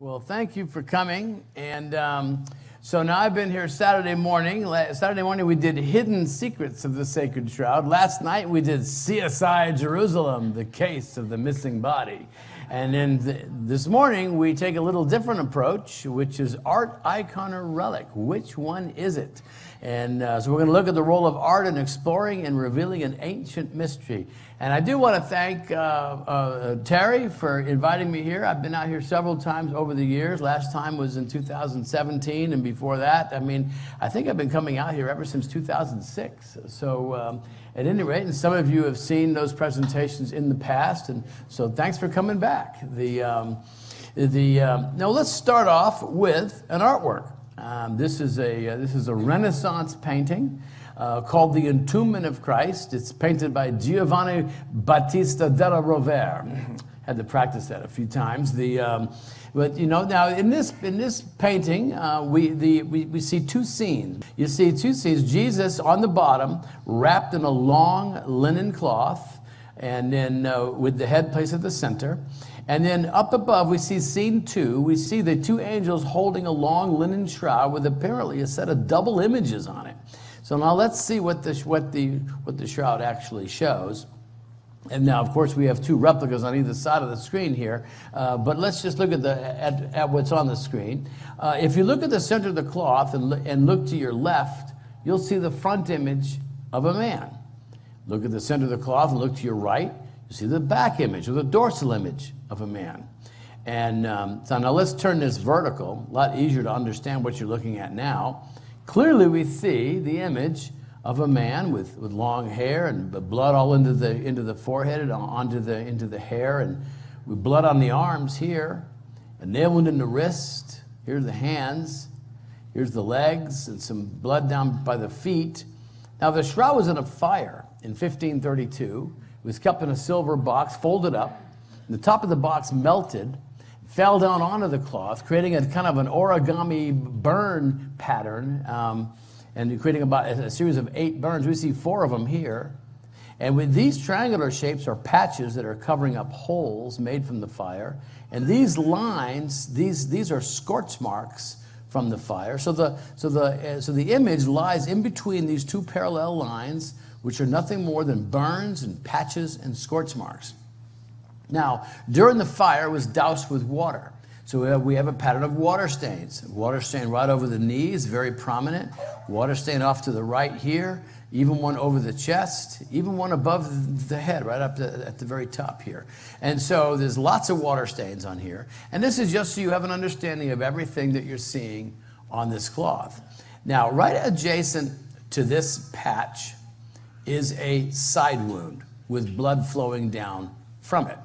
Well, thank you for coming. And so now I've been here Saturday morning. Saturday morning we did Hidden Secrets of the Sacred Shroud. Last night we did CSI Jerusalem, the case of the missing body. And then this morning we take a little different approach, which is art, icon, or relic. Which one is it? And so we're going to look at the role of art in exploring and revealing an ancient mystery. And I do want to thank Terry for inviting me here. I've been out here several times over the years. Last time was in 2017, and before that, I think I've been coming out here ever since 2006. So at any rate, and some of you have seen those presentations in the past, and so thanks for coming back. Now let's start off with an artwork. This is a Renaissance painting called The Entombment of Christ. It's painted by Giovanni Battista della Rovere. Had to practice that a few times. But you know, now in this painting, we see two scenes. You see two scenes. Jesus on the bottom, wrapped in a long linen cloth, and then with the head placed at the center. And then up above, we see scene 2. We see the two angels holding a long linen shroud with apparently a set of double images on it. So now let's see what the shroud actually shows. And now, of course, we have two replicas on either side of the screen here. But let's just look at what's on the screen. If you look at the center of the cloth and look to your left, you'll see the front image of a man. Look at the center of the cloth and look to your right. You see the back image or the dorsal image of a man. And so now let's turn this vertical. A lot easier to understand what you're looking at now. Clearly we see the image of a man with long hair and blood all into the forehead and into the hair, and with blood on the arms here, a nail wound in the wrist. Here's the hands. Here's the legs and some blood down by the feet. Now the shroud was in a fire in 1532. It was kept in a silver box, folded up. The top of the box melted, fell down onto the cloth, creating a kind of an origami burn pattern, and creating about a series of 8 burns. We see 4 of them here. And with these triangular shapes are patches that are covering up holes made from the fire. And these lines, these are scorch marks from the fire. So the image lies in between these two parallel lines, which are nothing more than burns and patches and scorch marks. Now, during the fire, it was doused with water. So we have a pattern of water stains. Water stain right over the knees, very prominent. Water stain off to the right here, even one over the chest, even one above the head, right up at the very top here. And so there's lots of water stains on here. And this is just so you have an understanding of everything that you're seeing on this cloth. Now, right adjacent to this patch is a side wound with blood flowing down from it.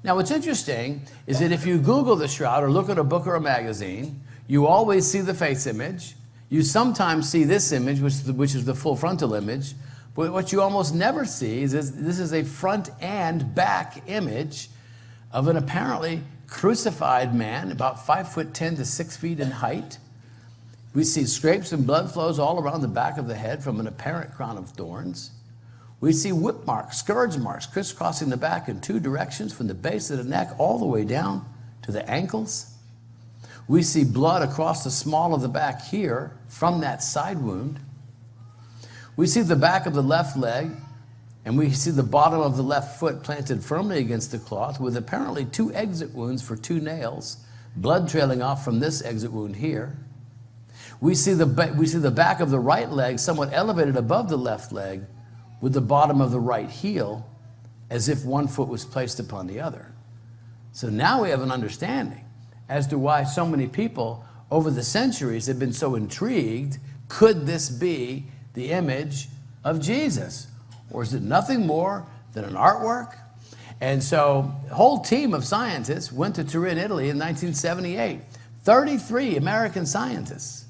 Now, what's interesting is that if you Google the shroud or look at a book or a magazine, you always see the face image. You sometimes see this image, which is the full frontal image. But what you almost never see is this is a front and back image of an apparently crucified man, about 5'10" to 6 feet in height. We see scrapes and blood flows all around the back of the head from an apparent crown of thorns. We see whip marks, scourge marks, crisscrossing the back in 2 directions from the base of the neck all the way down to the ankles. We see blood across the small of the back here from that side wound. We see the back of the left leg, and we see the bottom of the left foot planted firmly against the cloth with apparently 2 exit wounds for 2 nails, blood trailing off from this exit wound here. We see the back of the right leg somewhat elevated above the left leg, with the bottom of the right heel as if one foot was placed upon the other. So now we have an understanding as to why so many people over the centuries have been so intrigued. Could this be the image of Jesus? Or is it nothing more than an artwork? And so a whole team of scientists went to Turin, Italy in 1978. 33 American scientists.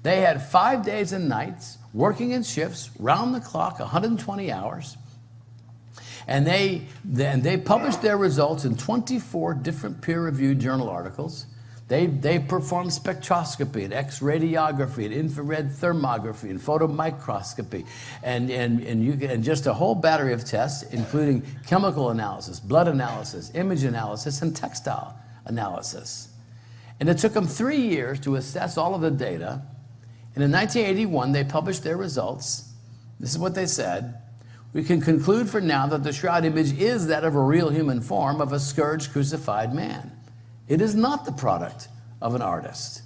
They had 5 days and nights working in shifts, round the clock, 120 hours. And they published their results in 24 different peer-reviewed journal articles. They performed spectroscopy and X-radiography and infrared thermography and photomicroscopy and just a whole battery of tests, including chemical analysis, blood analysis, image analysis, and textile analysis. And it took them 3 years to assess all of the data. And in 1981, they published their results. This is what they said. We can conclude for now that the shroud image is that of a real human form of a scourged, crucified man. It is not the product of an artist.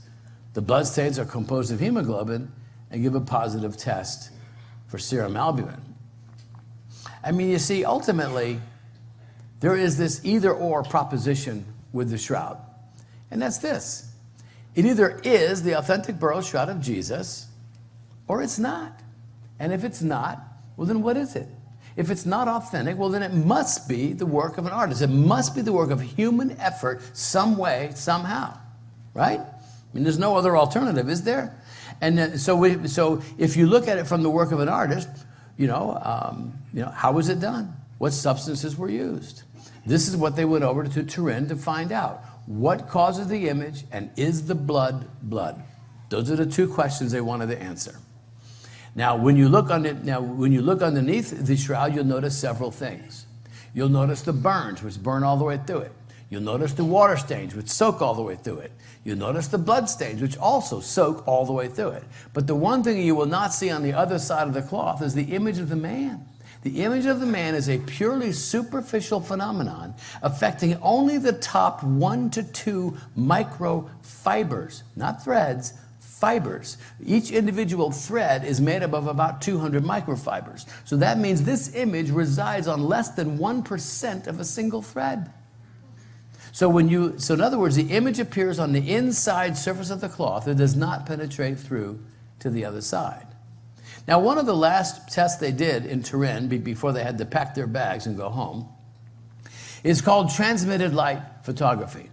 The bloodstains are composed of hemoglobin and give a positive test for serum albumin. I mean, you see, ultimately, there is this either-or proposition with the shroud. And that's this. It either is the authentic burial shroud of Jesus, or it's not. And if it's not, well, then what is it? If it's not authentic, well, then it must be the work of an artist. It must be the work of human effort some way, somehow, right? I mean, there's no other alternative, is there? And so if you look at it from the work of an artist, how was it done? What substances were used? This is what they went over to Turin to find out. What causes the image, and is the blood blood? Those are the two questions they wanted to answer. Now, when you look underneath the shroud, you'll notice several things. You'll notice the burns, which burn all the way through it. You'll notice the water stains, which soak all the way through it. You'll notice the blood stains, which also soak all the way through it. But the one thing you will not see on the other side of the cloth is the image of the man. The image of the man is a purely superficial phenomenon affecting only the top 1 to 2 microfibers, not threads, fibers. Each individual thread is made up of about 200 microfibers. So that means this image resides on less than 1% of a single thread. So in other words, the image appears on the inside surface of the cloth. It does not penetrate through to the other side. Now, one of the last tests they did in Turin before they had to pack their bags and go home is called transmitted light photography.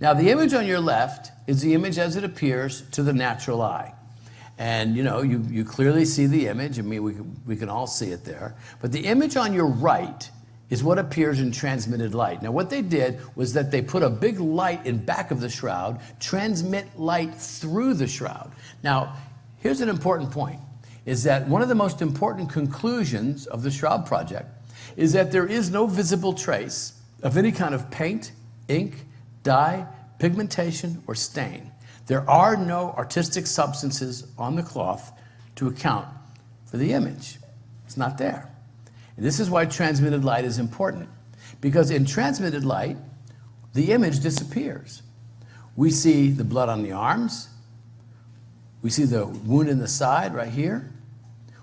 Now, the image on your left is the image as it appears to the natural eye. And, you clearly see the image. I mean, we can all see it there. But the image on your right is what appears in transmitted light. Now, what they did was that they put a big light in back of the shroud, transmit light through the shroud. Now, here's an important point, is that one of the most important conclusions of the Shroud Project is that there is no visible trace of any kind of paint, ink, dye, pigmentation, or stain. There are no artistic substances on the cloth to account for the image. It's not there. And this is why transmitted light is important, because in transmitted light, the image disappears. We see the blood on the arms. We see the wound in the side right here.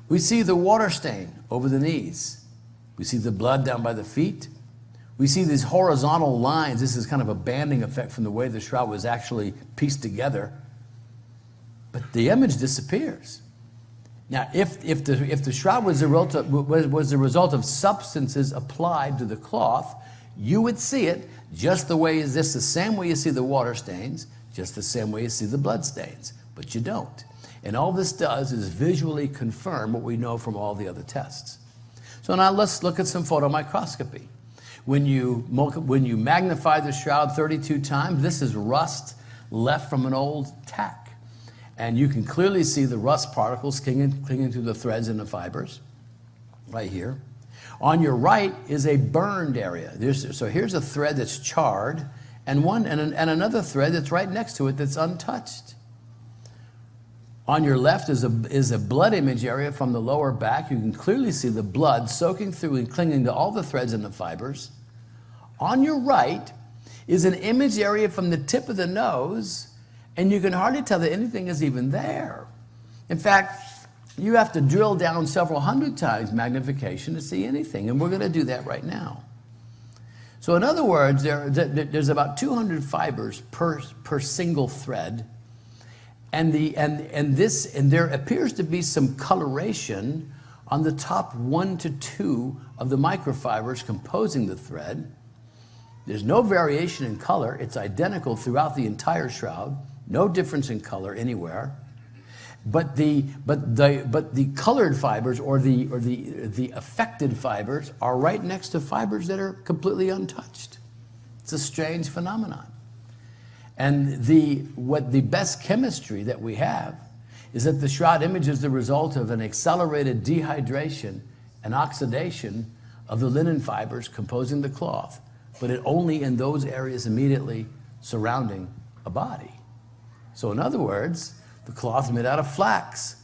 We see the water stain over the knees. We see the blood down by the feet. We see these horizontal lines. This is kind of a banding effect from the way the shroud was actually pieced together. But the image disappears. Now, if the shroud was the result of substances applied to the cloth, you would see it just the same way you see the water stains, just the same way you see the blood stains. But you don't. And all this does is visually confirm what we know from all the other tests. So now let's look at some photomicroscopy. When you magnify the shroud 32 times, this is rust left from an old tack. And you can clearly see the rust particles clinging to the threads and the fibers right here. On your right is a burned area. So here's a thread that's charred and another thread that's right next to it that's untouched. On your left is a blood image area from the lower back. You can clearly see the blood soaking through and clinging to all the threads and the fibers. On your right is an image area from the tip of the nose, and you can hardly tell that anything is even there. In fact, you have to drill down several hundred times magnification to see anything, and we're going to do that right now. So in other words, there's about 200 fibers per single thread. And there appears to be some coloration on the top 1 to 2 of the microfibers composing the thread. There's no variation in color. It's identical throughout the entire shroud. No difference in color anywhere. But the colored fibers or the affected fibers are right next to fibers that are completely untouched. It's a strange phenomenon. And the best chemistry that we have is that the shroud image is the result of an accelerated dehydration and oxidation of the linen fibers composing the cloth, but only in those areas immediately surrounding a body. So in other words, the cloth is made out of flax.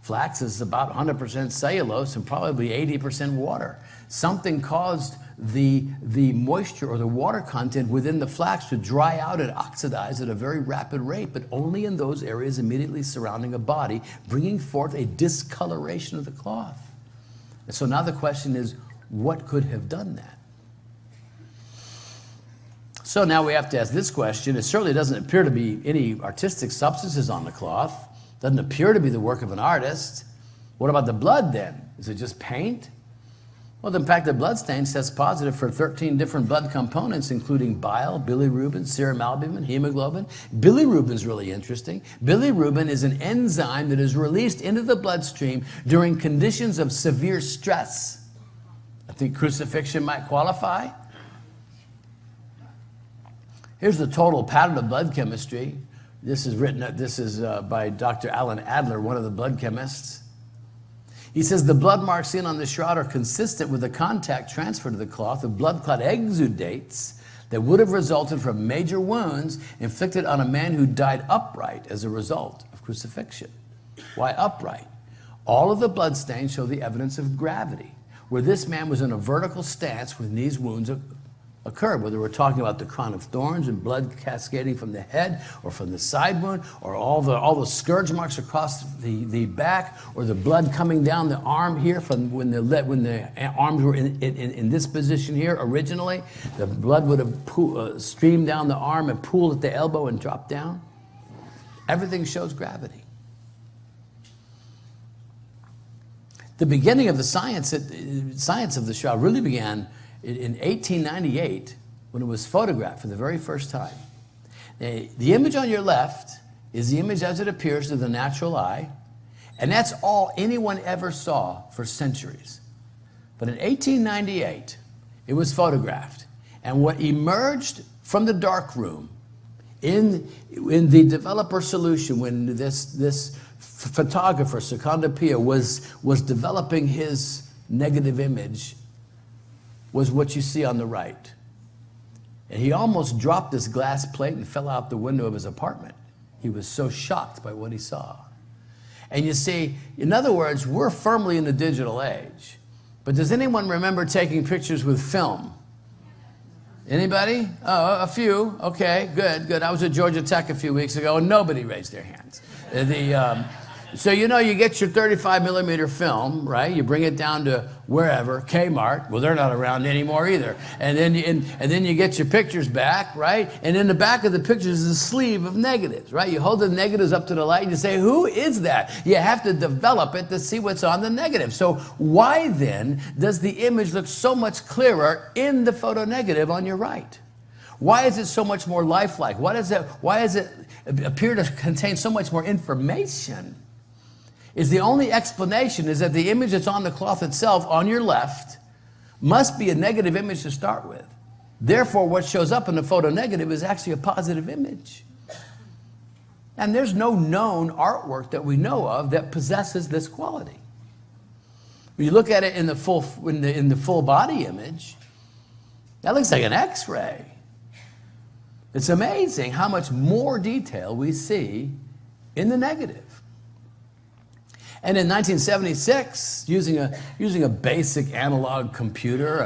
Flax is about 100% cellulose and probably 80% water. Something caused the moisture or the water content within the flax to dry out and oxidize at a very rapid rate, but only in those areas immediately surrounding a body, bringing forth a discoloration of the cloth. And so now the question is, what could have done that? So now we have to ask this question. It certainly doesn't appear to be any artistic substances on the cloth. Doesn't appear to be the work of an artist. What about the blood then? Is it just paint? Well, in fact, the blood stain tests positive for 13 different blood components, including bile, bilirubin, serum albumin, hemoglobin. Bilirubin is really interesting. Bilirubin is an enzyme that is released into the bloodstream during conditions of severe stress. I think crucifixion might qualify. Here's the total pattern of blood chemistry. This is by Dr. Alan Adler, one of the blood chemists. He says the blood marks seen on the shroud are consistent with the contact transfer to the cloth of blood clot exudates that would have resulted from major wounds inflicted on a man who died upright as a result of crucifixion. Why upright? All of the blood stains show the evidence of gravity, where this man was in a vertical stance when these wounds occurred, whether we're talking about the crown of thorns and blood cascading from the head or from the side wound, or all the scourge marks across the back, or the blood coming down the arm here from when the arms were in this position here originally. The blood would have streamed down the arm and pooled at the elbow and dropped down. Everything shows gravity. The beginning of the science of the shroud really began in 1898, when it was photographed for the very first time. The image on your left is the image as it appears to the natural eye, and that's all anyone ever saw for centuries. But in 1898, it was photographed, and what emerged from the dark room in the developer solution, when this photographer, Secondo Pia, was developing his negative image, was what you see on the right. And he almost dropped this glass plate and fell out the window of his apartment. He was so shocked by what he saw. And you see, in other words, we're firmly in the digital age. But does anyone remember taking pictures with film? Anybody? Oh, a few. Okay, good. I was at Georgia Tech a few weeks ago and nobody raised their hands. So you get your 35 millimeter film, right? You bring it down to wherever, Kmart. Well, they're not around anymore either. And then you get your pictures back, right? And in the back of the pictures is a sleeve of negatives, right? You hold the negatives up to the light and you say, who is that? You have to develop it to see what's on the negative. So why then does the image look so much clearer in the photo negative on your right? Why is it so much more lifelike? Why does it appear to contain so much more information? Is the only explanation is that the image that's on the cloth itself on your left must be a negative image to start with. Therefore, what shows up in the photo negative is actually a positive image. And there's no known artwork that we know of that possesses this quality. When you look at it in the full body image, that looks like an X-ray. It's amazing how much more detail we see in the negative. And in 1976, using a basic analog computer,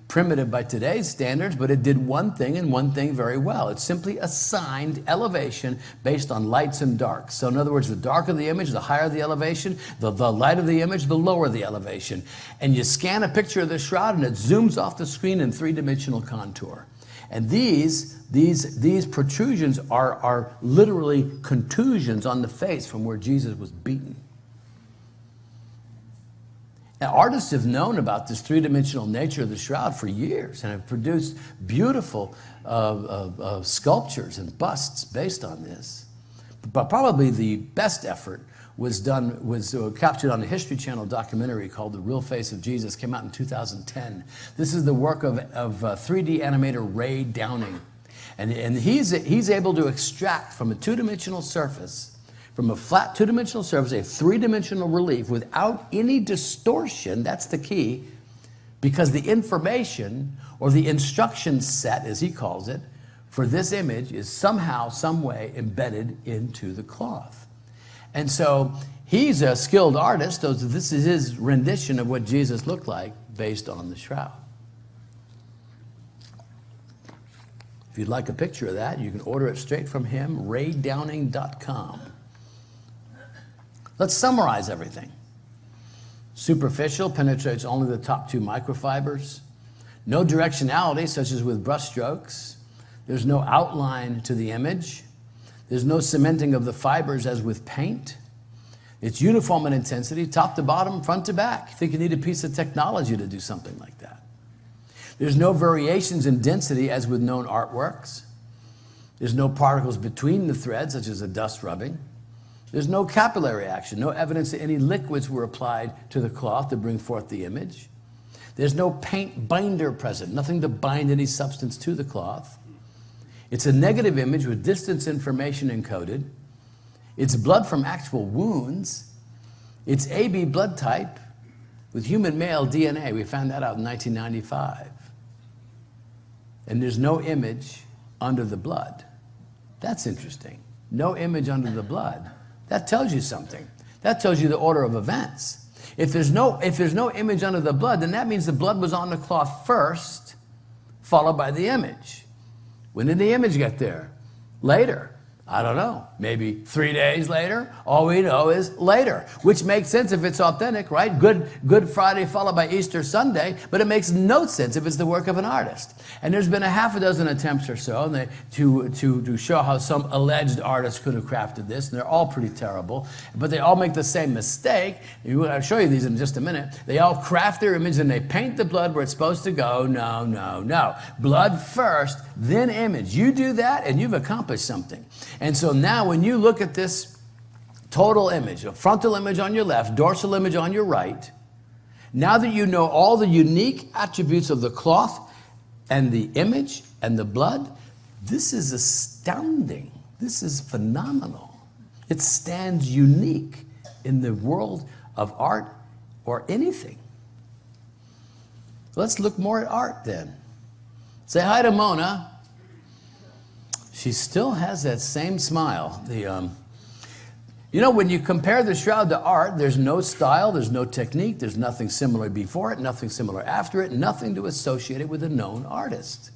primitive by today's standards, but it did one thing and one thing very well. It simply assigned elevation based on lights and darks. So in other words, the darker the image, the higher the elevation, the lighter the image, the lower the elevation. And you scan a picture of the shroud and it zooms off the screen in three-dimensional contour. And these protrusions are literally contusions on the face from where Jesus was beaten. Now, artists have known about this three-dimensional nature of the shroud for years and have produced beautiful sculptures and busts based on this. But probably the best effort was captured on the History Channel documentary called The Real Face of Jesus, came out in 2010. This is the work of 3D animator Ray Downing. And he's able to extract from a two-dimensional surface, from a flat two-dimensional surface, a three-dimensional relief without any distortion. That's the key, because the information or the instruction set, as he calls it, for this image is somehow, some way embedded into the cloth. And so he's a skilled artist. So this is his rendition of what Jesus looked like based on the shroud. If you'd like a picture of that, you can order it straight from him, raydowning.com. Let's summarize everything. Superficial, penetrates only the top 2 microfibers. No directionality, such as with brush strokes. There's no outline to the image. There's no cementing of the fibers as with paint. It's uniform in intensity, top to bottom, front to back. You think you need a piece of technology to do something like that. There's no variations in density as with known artworks. There's no particles between the threads, such as a dust rubbing. There's no capillary action, no evidence that any liquids were applied to the cloth to bring forth the image. There's no paint binder present, nothing to bind any substance to the cloth. It's a negative image with distance information encoded. It's blood from actual wounds. It's AB blood type with human male DNA. We found that out in 1995. And there's no image under the blood. That's interesting. No image under the blood. That tells you something. That tells you the order of events. If there's no image under the blood, then that means the blood was on the cloth first, followed by the image. When did the image get there? Later. I don't know, maybe 3 days later. All we know is later, which makes sense if it's authentic, right? Good Friday followed by Easter Sunday, but it makes no sense if it's the work of an artist. And there's been a half a dozen attempts or so to show how some alleged artist could have crafted this, and they're all pretty terrible, but they all make the same mistake. I'll show you these in just a minute. They all craft their image and they paint the blood where it's supposed to go. No, no, no. Blood first, then image. You do that and you've accomplished something. And so now when you look at this total image, a frontal image on your left, dorsal image on your right, now that you know all the unique attributes of the cloth and the image and the blood, this is astounding. This is phenomenal. It stands unique in the world of art or anything. Let's look more at art then. Say hi to Mona. She still has that same smile. You know, when you compare the shroud to art, there's no style, there's no technique, there's nothing similar before it, nothing similar after it, nothing to associate it with a known artist.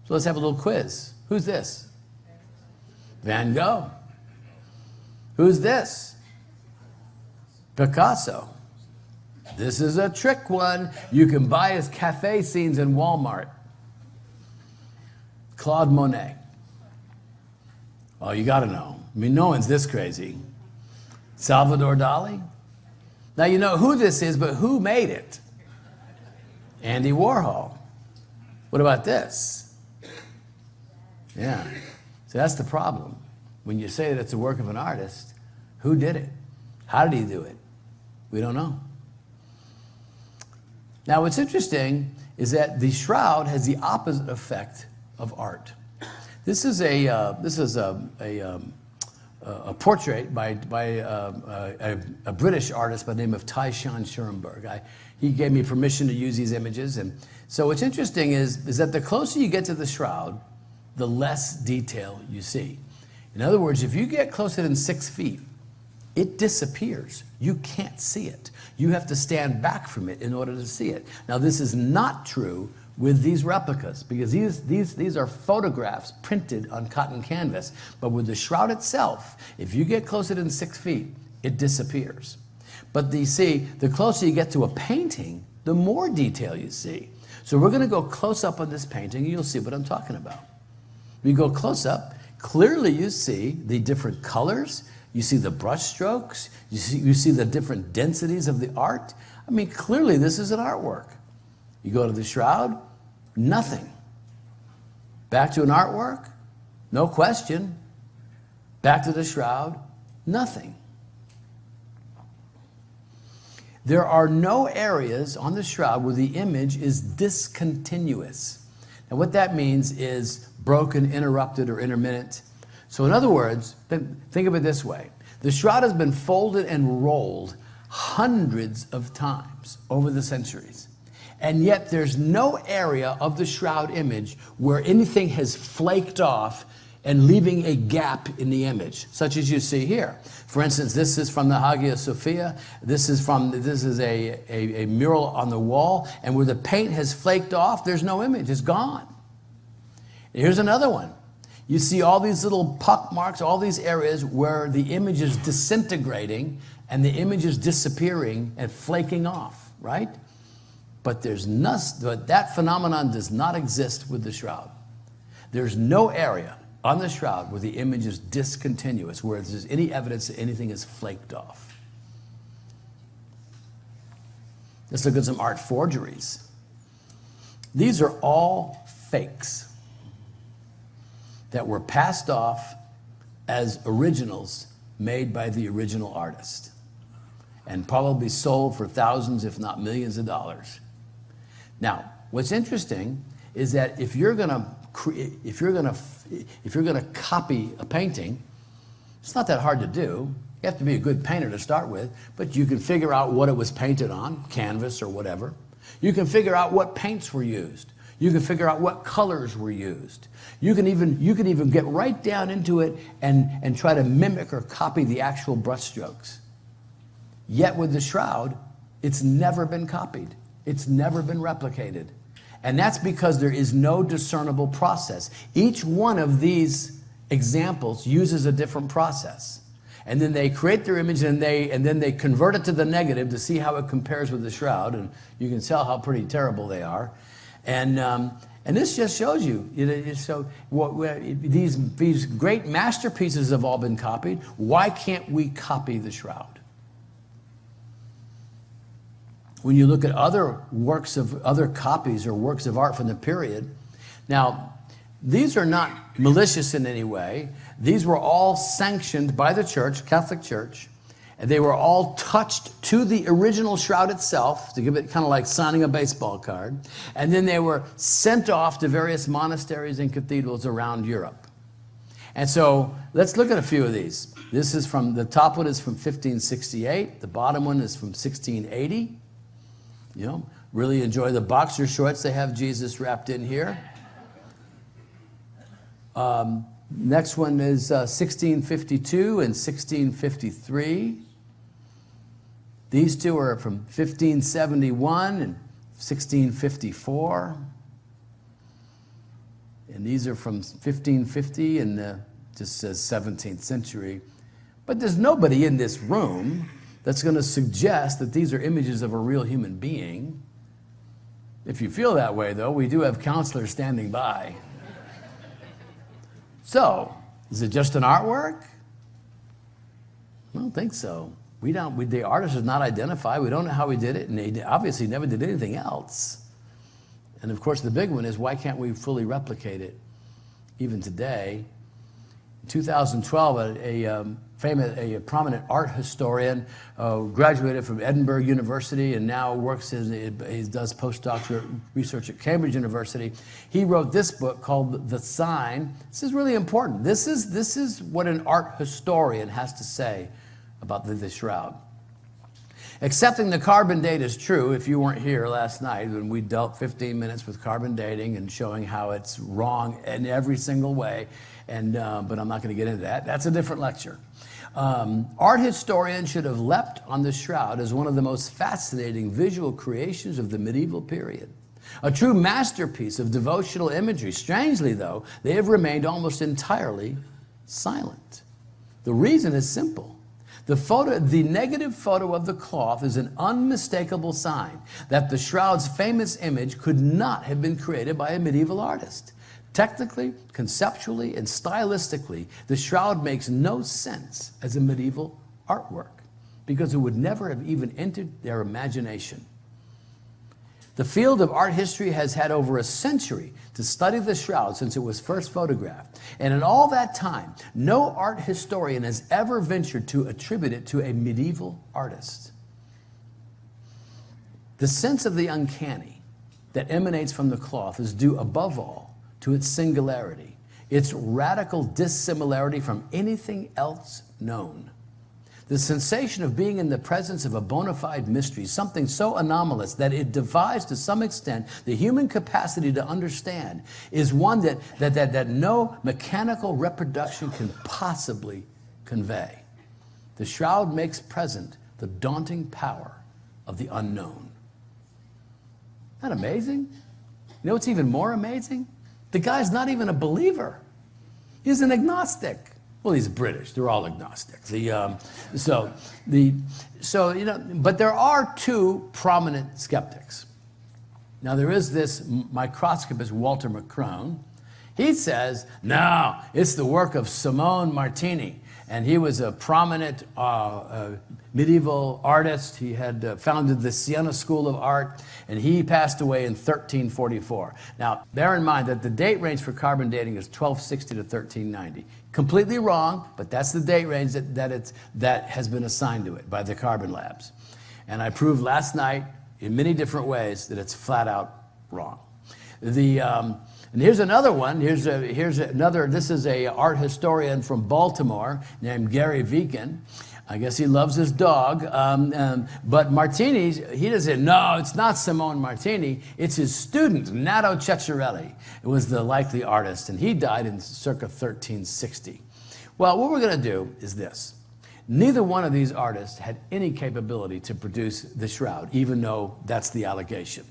So let's have a little quiz. Who's this? Van Gogh. Who's this? Picasso. This is a trick one. You can buy his cafe scenes in Walmart. Claude Monet. Oh, you got to know. I mean, no one's this crazy. Salvador Dali. Now, you know who this is, but who made it? Andy Warhol. What about this? Yeah. So that's the problem. When you say that it's a work of an artist, who did it? How did he do it? We don't know. Now, what's interesting is that the shroud has the opposite effect of art. This is a portrait by a British artist by the name of Tyshawn Schoenberg. He gave me permission to use these images, and so what's interesting is that the closer you get to the shroud, the less detail you see. In other words, if you get closer than 6 feet, it disappears. You can't see it. You have to stand back from it in order to see it. Now, this is not true with these replicas, because these are photographs printed on cotton canvas. But with the shroud itself, if you get closer than 6 feet, it disappears. But you see, the closer you get to a painting, the more detail you see. So we're going to go close up on this painting, and you'll see what I'm talking about. We go close up, clearly you see the different colors, you see the brush strokes, you see the different densities of the art. I mean, clearly this is an artwork. You go to the shroud, nothing. Back to an artwork, no question. Back to the shroud, nothing. There are no areas on the shroud where the image is discontinuous. Now what that means is broken, interrupted, or intermittent. So in other words, think of it this way. The shroud has been folded and rolled hundreds of times over the centuries. And yet there's no area of the shroud image where anything has flaked off and leaving a gap in the image, such as you see here. For instance, this is from the Hagia Sophia. This is a mural on the wall, and where the paint has flaked off, there's no image, it's gone. Here's another one. You see all these little puck marks, all these areas where the image is disintegrating and the image is disappearing and flaking off, right? But that phenomenon does not exist with the shroud. There's no area on the shroud where the image is discontinuous, where there's any evidence that anything is flaked off. Let's look at some art forgeries. These are all fakes that were passed off as originals made by the original artist and probably sold for thousands, if not millions of dollars. Now, what's interesting is that if you're gonna copy a painting, it's not that hard to do. You have to be a good painter to start with, but you can figure out what it was painted on, canvas or whatever. You can figure out what paints were used. You can figure out what colors were used. You can even get right down into it and try to mimic or copy the actual brushstrokes. Yet with the shroud, it's never been copied. It's never been replicated. And that's because there is no discernible process. Each one of these examples uses a different process. And then they create their image and then they convert it to the negative to see how it compares with the shroud. And you can tell how pretty terrible they are. And this just shows you, these great masterpieces have all been copied. Why can't we copy the shroud? When you look at other copies or works of art from the period, now, these are not malicious in any way. These were all sanctioned by the church, Catholic Church, and they were all touched to the original shroud itself, to give it kind of like signing a baseball card, and then they were sent off to various monasteries and cathedrals around Europe. And so let's look at a few of these. This is the top one is from 1568, the bottom one is from 1680. You know, really enjoy the boxer shorts. They have Jesus wrapped in here. Next one is 1652 and 1653. These two are from 1571 and 1654. And these are from 1550 and just says 17th century. But there's nobody in this room that's going to suggest that these are images of a real human being. If you feel that way, though, we do have counselors standing by. So, is it just an artwork? I don't think so. The artist is not identified. We don't know how he did it, and he obviously never did anything else. And of course, the big one is, why can't we fully replicate it even today? In 2012, a prominent art historian graduated from Edinburgh University and now he does postdoctoral research at Cambridge University. He wrote this book called The Sign. This is really important. This is what an art historian has to say about the shroud. Accepting the carbon date is true. If you weren't here last night when we dealt 15 minutes with carbon dating and showing how it's wrong in every single way, but I'm not going to get into that. That's a different lecture. Art historians should have leapt on the shroud as one of the most fascinating visual creations of the medieval period. A true masterpiece of devotional imagery. Strangely, though, they have remained almost entirely silent. The reason is simple. The negative photo of the cloth is an unmistakable sign that the shroud's famous image could not have been created by a medieval artist. Technically, conceptually, and stylistically, the shroud makes no sense as a medieval artwork because it would never have even entered their imagination. The field of art history has had over a century to study the shroud since it was first photographed. And in all that time, no art historian has ever ventured to attribute it to a medieval artist. The sense of the uncanny that emanates from the cloth is due above all to its singularity, its radical dissimilarity from anything else known. the sensation of being in the presence of a bona fide mystery, something so anomalous that it defies to some extent the human capacity to understand, is one that no mechanical reproduction can possibly convey. The shroud makes present the daunting power of the unknown. Isn't that amazing? You know what's even more amazing? The guy's not even a believer. He's an agnostic. Well, he's British. They're all agnostics. But there are two prominent skeptics. Now, there is this microscopist, Walter McCrone. He says, no, it's the work of Simone Martini. And he was a prominent medieval artist. He had founded the Siena School of Art, and he passed away in 1344. Now, bear in mind that the date range for carbon dating is 1260 to 1390. Completely wrong, but that's the date range that has been assigned to it by the carbon labs. And I proved last night in many different ways that it's flat out wrong. And here's another one. Here's another. This is a art historian from Baltimore named Gary Viken. I guess he loves his dog. But Martini, he doesn't. No, it's not Simone Martini. It's his student, Nato Ceccarelli. It was the likely artist, and he died in circa 1360. Well, what we're going to do is this. Neither one of these artists had any capability to produce the shroud, even though that's the allegation.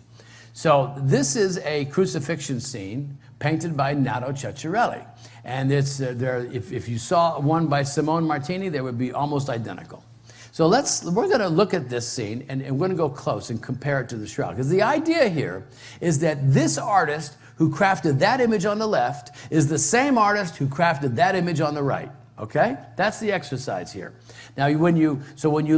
So this is a crucifixion scene painted by Nato Ceccarelli. And it's if you saw one by Simone Martini, they would be almost identical. So we're going to look at this scene, and we're going to go close and compare it to the shroud. Because the idea here is that this artist who crafted that image on the left is the same artist who crafted that image on the right. Okay? That's the exercise here. Now, when you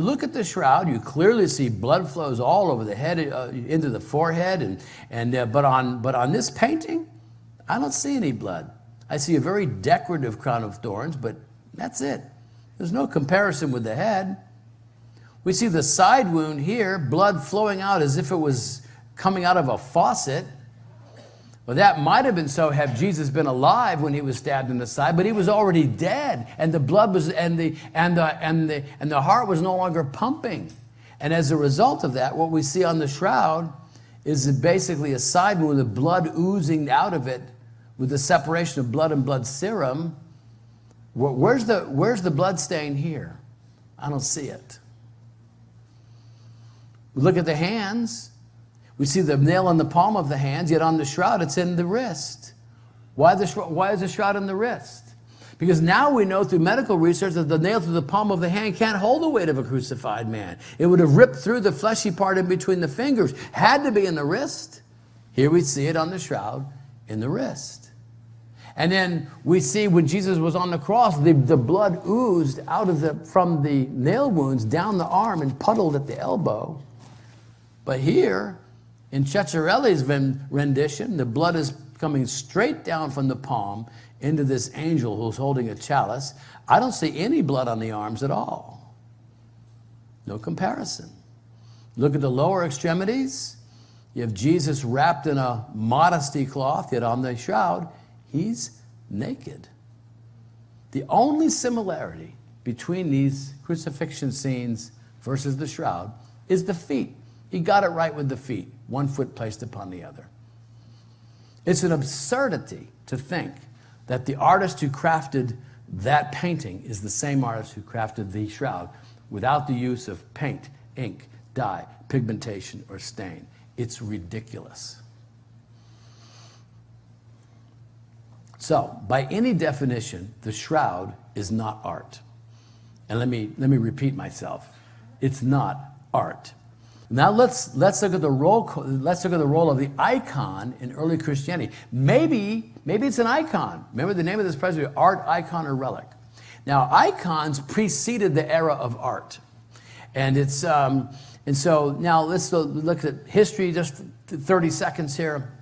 look at the shroud, you clearly see blood flows all over the head, into the forehead, but on this painting, I don't see any blood. I see a very decorative crown of thorns, but that's it. There's no comparison with the head. We see the side wound here, blood flowing out as if it was coming out of a faucet. Well, that might have been so had Jesus been alive when he was stabbed in the side, but he was already dead, and the blood was and the heart was no longer pumping. And as a result of that, what we see on the shroud is basically a side wound with blood oozing out of it, with the separation of blood and blood serum. Where's the blood stain here? I don't see it. We look at the hands. We see the nail on the palm of the hands, yet on the shroud, it's in the wrist. Why is the shroud in the wrist? Because now we know through medical research that the nail through the palm of the hand can't hold the weight of a crucified man. It would have ripped through the fleshy part in between the fingers. Had to be in the wrist. Here we see it on the shroud in the wrist. And then we see when Jesus was on the cross, the blood oozed from the nail wounds down the arm and puddled at the elbow. But here, in Ceccarelli's rendition, the blood is coming straight down from the palm into this angel who's holding a chalice. I don't see any blood on the arms at all. No comparison. Look at the lower extremities. You have Jesus wrapped in a modesty cloth, yet on the shroud, he's naked. The only similarity between these crucifixion scenes versus the shroud is the feet. He got it right with the feet, one foot placed upon the other. It's an absurdity to think that the artist who crafted that painting is the same artist who crafted the shroud without the use of paint, ink, dye, pigmentation, or stain. It's ridiculous. So, by any definition, the shroud is not art. And let me repeat myself. It's not art. Now let's look at the role. Let's look at the role of the icon in early Christianity. Maybe it's an icon. Remember the name of this presbytery: art, icon, or relic. Now icons preceded the era of art, and it's and so now let's look at history. Just 30 seconds here.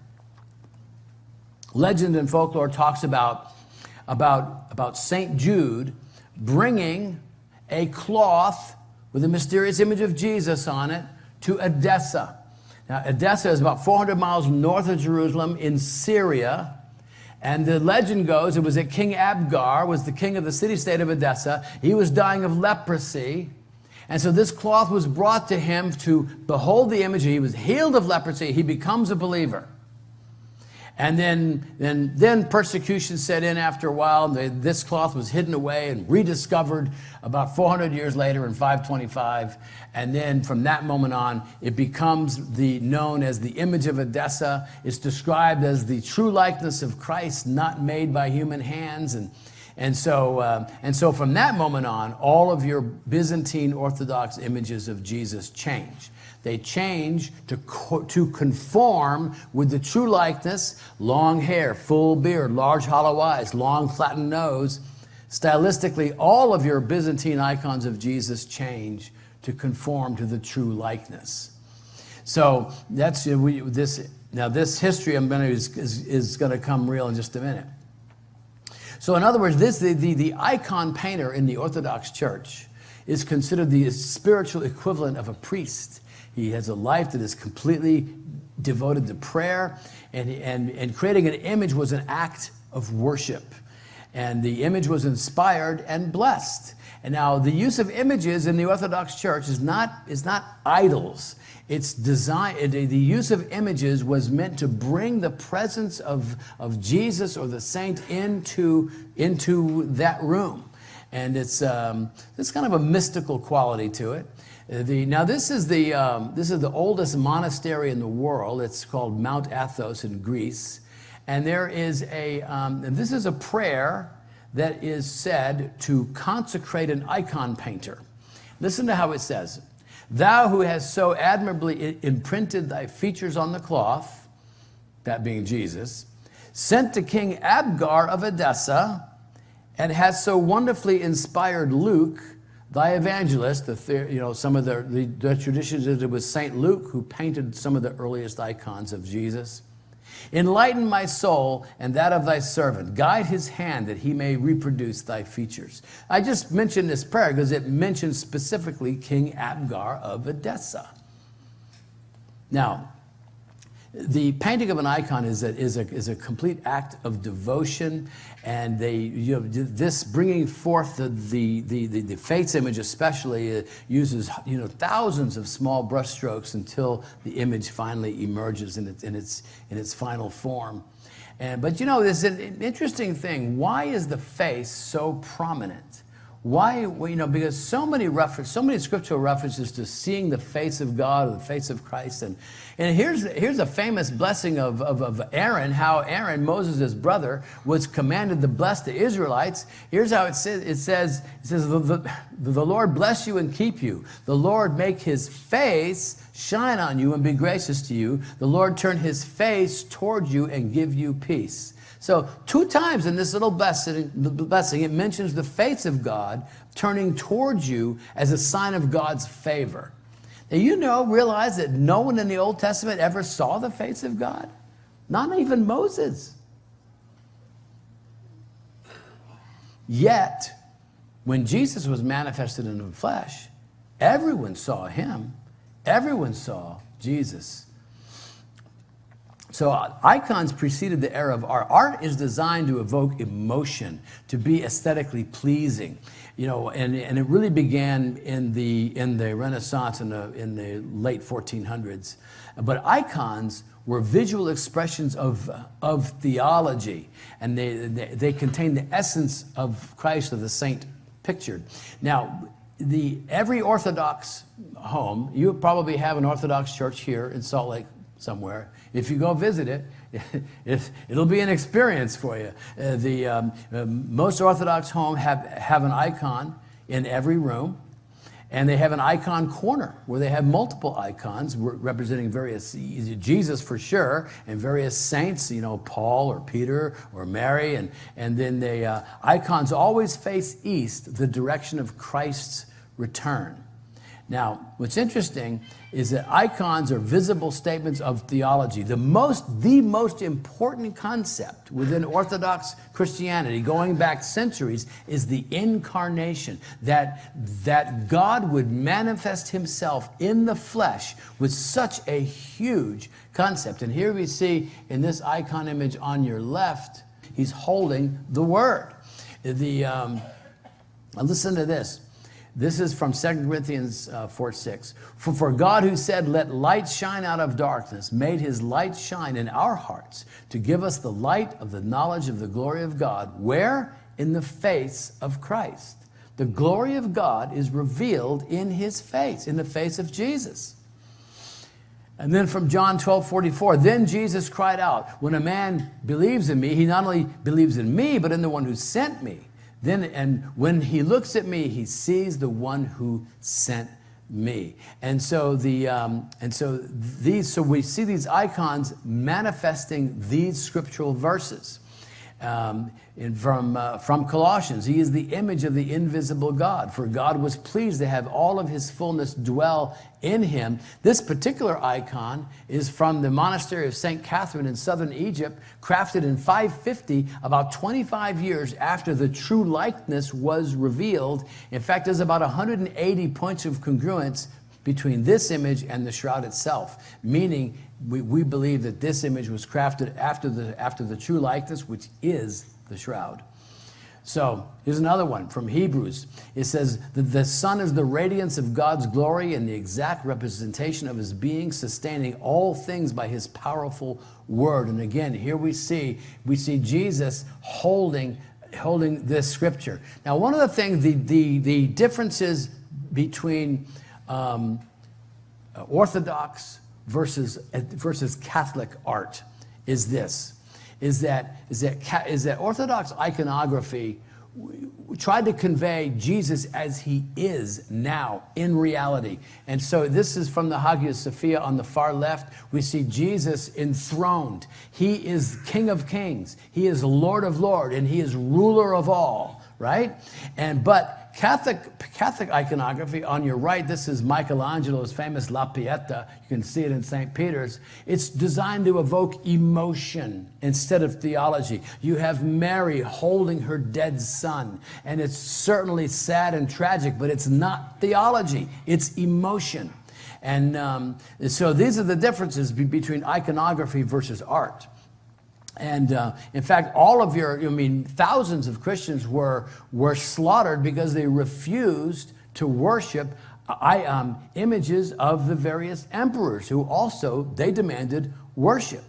Legend and folklore talks about Saint Jude bringing a cloth with a mysterious image of Jesus on it to Edessa. Now, Edessa is about 400 miles north of Jerusalem in Syria, And the legend goes, it was that King Abgar was the king of the city-state of Edessa. He was dying of leprosy. And so this cloth was brought to him to behold the image. He was healed of leprosy. He becomes a believer. And then persecution set in after a while. This cloth was hidden away and rediscovered about 400 years later in 525. And then from that moment on, it becomes known as the image of Edessa. It's described as the true likeness of Christ, not made by human hands. And so from that moment on, all of your Byzantine Orthodox images of Jesus change. They change to conform with the true likeness: long hair, full beard, large hollow eyes, long flattened nose. Stylistically, all of your Byzantine icons of Jesus change to conform to the true likeness. So that's this history is going to come real in just a minute. So in other words, the icon painter in the Orthodox Church is considered the spiritual equivalent of a priest. He has a life that is completely devoted to prayer, and creating an image was an act of worship. And the image was inspired and blessed. And now the use of images in the Orthodox Church is not idols. It's design. The use of images was meant to bring the presence of Jesus or the saint into that room. And it's kind of a mystical quality to it. Now this is the oldest monastery in the world. It's called Mount Athos in Greece, and there is and this is a prayer that is said to consecrate an icon painter. Listen to how it says: "Thou who hast so admirably imprinted thy features on the cloth," that being Jesus, "sent to King Abgar of Edessa, and hast so wonderfully inspired Luke, thy evangelist." Some of the traditions is it was Saint Luke who painted some of the earliest icons of Jesus. "Enlighten my soul and that of thy servant. Guide his hand that he may reproduce thy features." I just mentioned this prayer because it mentions specifically King Abgar of Edessa. Now, the painting of an icon is a complete act of devotion, and this bringing forth the faith's image especially uses thousands of small brush strokes until the image finally emerges in its final form. But there's an interesting thing. Why is the face so prominent? Why? Because so many scriptural references to seeing the face of God or the face of Christ, and here's a famous blessing of Aaron. How Aaron, Moses' brother, was commanded to bless the Israelites. Here's how it says. It says, "The Lord bless you and keep you. The Lord make his face shine on you and be gracious to you. The Lord turn his face toward you and give you peace." So 2 times in this little blessing, it mentions the face of God turning towards you as a sign of God's favor. Now realize that no one in the Old Testament ever saw the face of God? Not even Moses. Yet, when Jesus was manifested in the flesh, everyone saw him. Everyone saw Jesus. So icons preceded the era of art. Art is designed to evoke emotion, to be aesthetically pleasing, and it really began in the Renaissance in the late 1400s. But icons were visual expressions of theology, and they contain the essence of Christ or the saint pictured. Now, every Orthodox home, you probably have an Orthodox church here in Salt Lake somewhere. If you go visit it'll be an experience for you. Most Orthodox homes have an icon in every room, and they have an icon corner where they have multiple icons representing various, Jesus for sure, and various saints, Paul or Peter or Mary, and then the icons always face east, the direction of Christ's return. Now, what's interesting is that icons are visible statements of theology. The most important concept within Orthodox Christianity, going back centuries, is the incarnation. That God would manifest himself in the flesh was such a huge concept. And here we see in this icon image on your left, He's holding the Word. Listen to this. This is from 2 Corinthians 4:6. For God, who said, "Let light shine out of darkness," made his light shine in our hearts to give us the light of the knowledge of the glory of God. Where? In the face of Christ. The glory of God is revealed in his face, in the face of Jesus. And then from John 12:44, then Jesus cried out, "When a man believes in me, he not only believes in me, but in the one who sent me. And when he looks at me, he sees the one who sent me." And so so we see these icons manifesting these scriptural verses. From Colossians, he is the image of the invisible God, for God was pleased to have all of his fullness dwell in him. This particular icon is from the monastery of St. Catherine in southern Egypt, crafted in 550, about 25 years after the true likeness was revealed. In fact, there's about 180 points of congruence between this image and the shroud itself, meaning we believe that this image was crafted after the true likeness, which is the shroud. So here's another one from Hebrews. It says that the Son is the radiance of God's glory and the exact representation of his being, sustaining all things by his powerful word. And again, here we see Jesus holding this scripture. Now, one of the things, the differences between Orthodox versus Catholic art is this: is that Orthodox iconography tried to convey Jesus as he is now in reality. And so this is from the Hagia Sophia on the far left. We see Jesus enthroned. He is King of Kings. He is Lord of Lords, and he is ruler of all, right? But Catholic iconography on your right, this is Michelangelo's famous La Pieta. You can see it in St. Peter's. It's designed to evoke emotion instead of theology. You have Mary holding her dead son, and it's certainly sad and tragic, but it's not theology, it's emotion. And so these are the differences between iconography versus art. And in fact, thousands of Christians were slaughtered because they refused to worship images of the various emperors, who also, they demanded worship.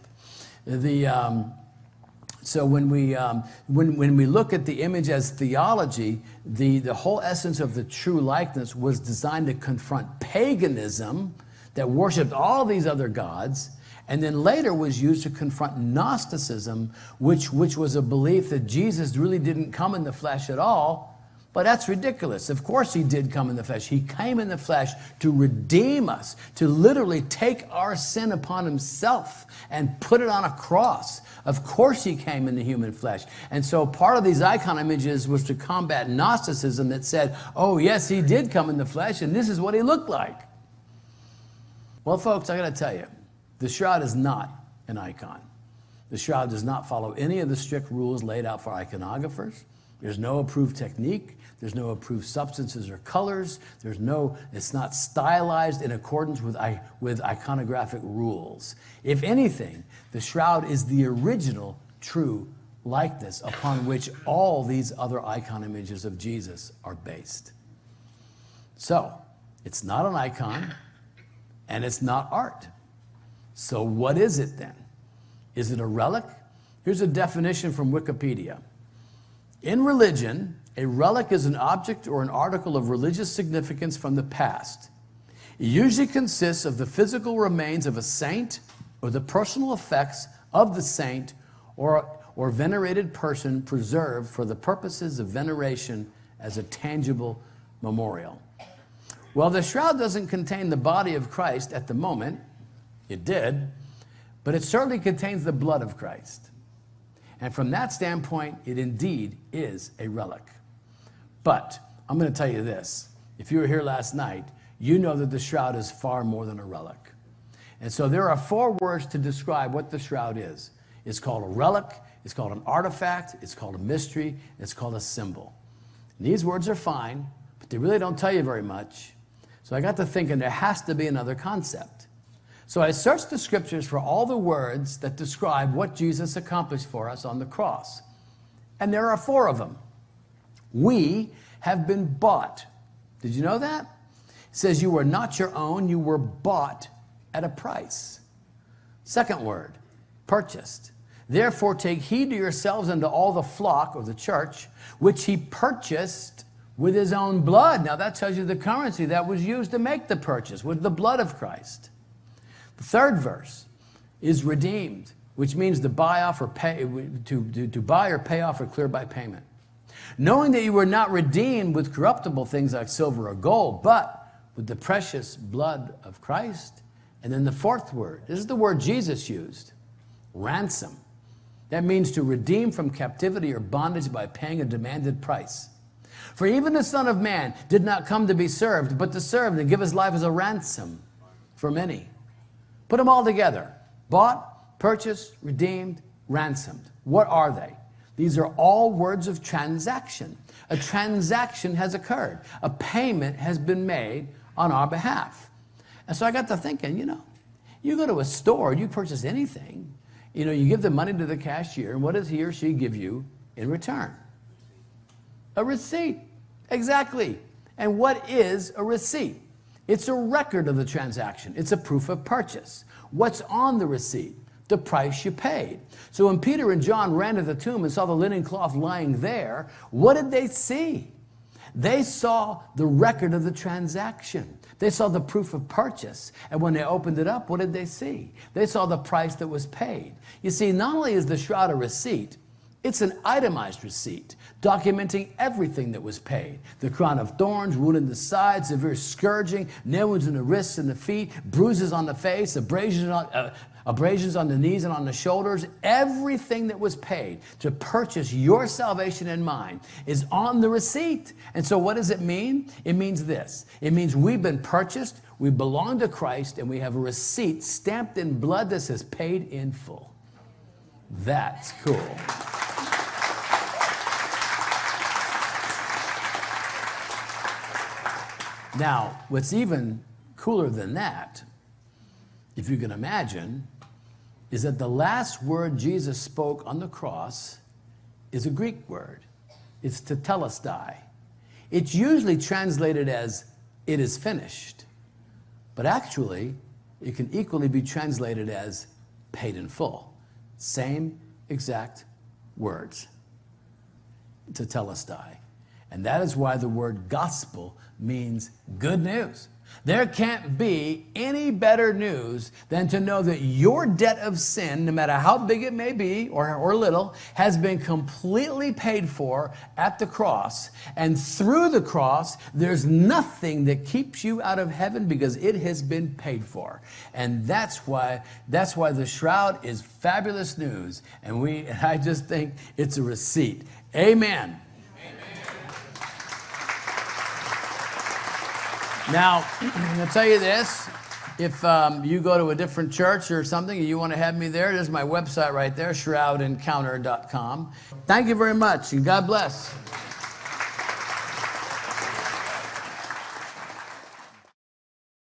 So when we look at the image as theology, the whole essence of the true likeness was designed to confront paganism that worshiped all these other gods, and then later was used to confront Gnosticism, which was a belief that Jesus really didn't come in the flesh at all. But that's ridiculous. Of course he did come in the flesh. He came in the flesh to redeem us, to literally take our sin upon himself and put it on a cross. Of course he came in the human flesh. And so part of these icon images was to combat Gnosticism that said, oh yes, he did come in the flesh, and this is what he looked like. Well, folks, I got to tell you, the shroud is not an icon. The shroud does not follow any of the strict rules laid out for iconographers. There's no approved technique. There's no approved substances or colors. It's not stylized in accordance with iconographic rules. If anything, the shroud is the original true likeness upon which all these other icon images of Jesus are based. So, it's not an icon, and it's not art. So what is it then? Is it a relic? Here's a definition from Wikipedia. In religion, a relic is an object or an article of religious significance from the past. It usually consists of the physical remains of a saint or the personal effects of the saint or venerated person preserved for the purposes of veneration as a tangible memorial. Well, the shroud doesn't contain the body of Christ at the moment. It did, but it certainly contains the blood of Christ. And from that standpoint, it indeed is a relic. But I'm going to tell you this. If you were here last night, you know that the shroud is far more than a relic. And so there are 4 words to describe what the shroud is. It's called a relic, it's called an artifact, it's called a mystery, it's called a symbol. And these words are fine, but they really don't tell you very much. So I got to thinking there has to be another concept. So I searched the scriptures for all the words that describe what Jesus accomplished for us on the cross. And there are 4 of them. We have been bought. Did you know that? It says you were not your own, you were bought at a price. Second word, purchased. Therefore take heed to yourselves and to all the flock, or the church, which he purchased with his own blood. Now that tells you the currency that was used to make the purchase, with the blood of Christ. The third verse is redeemed, which means to buy off or pay, to buy or pay off or clear by payment. Knowing that you were not redeemed with corruptible things like silver or gold, but with the precious blood of Christ. And then the fourth word, this is the word Jesus used, ransom. That means to redeem from captivity or bondage by paying a demanded price. For even the Son of Man did not come to be served, but to serve and give his life as a ransom for many. Put them all together. Bought, purchased, redeemed, ransomed. What are they? These are all words of transaction. A transaction has occurred. A payment has been made on our behalf. And so I got to thinking, you go to a store, you purchase anything, you give the money to the cashier, and what does he or she give you in return? A receipt. Exactly. And what is a receipt? It's a record of the transaction. It's a proof of purchase. What's on the receipt? The price you paid. So when Peter and John ran to the tomb and saw the linen cloth lying there, what did they see? They saw the record of the transaction. They saw the proof of purchase. And when they opened it up, what did they see? They saw the price that was paid. You see, not only is the shroud a receipt, it's an itemized receipt, documenting everything that was paid. The crown of thorns, wound in the side, severe scourging, nail wounds in the wrists and the feet, bruises on the face, abrasions on the knees and on the shoulders. Everything that was paid to purchase your salvation and mine is on the receipt. And so what does it mean? It means this. It means we've been purchased, we belong to Christ, and we have a receipt stamped in blood that says paid in full. That's cool. Now, what's even cooler than that, if you can imagine, is that the last word Jesus spoke on the cross is a Greek word. It's tetelestai. It's usually translated as, it is finished. But actually, it can equally be translated as paid in full. Same exact words. Tetelestai. And that is why the word gospel means good news. There can't be any better news than to know that your debt of sin, no matter how big it may be or little, has been completely paid for at the cross. And through the cross, there's nothing that keeps you out of heaven because it has been paid for. And that's why the shroud is fabulous news. And I just think it's a receipt. Amen. Now, I'm going to tell you this. If you go to a different church or something and you want to have me there, there's my website right there, SHROUD ENCOUNTER.com. Thank you very much, and God bless.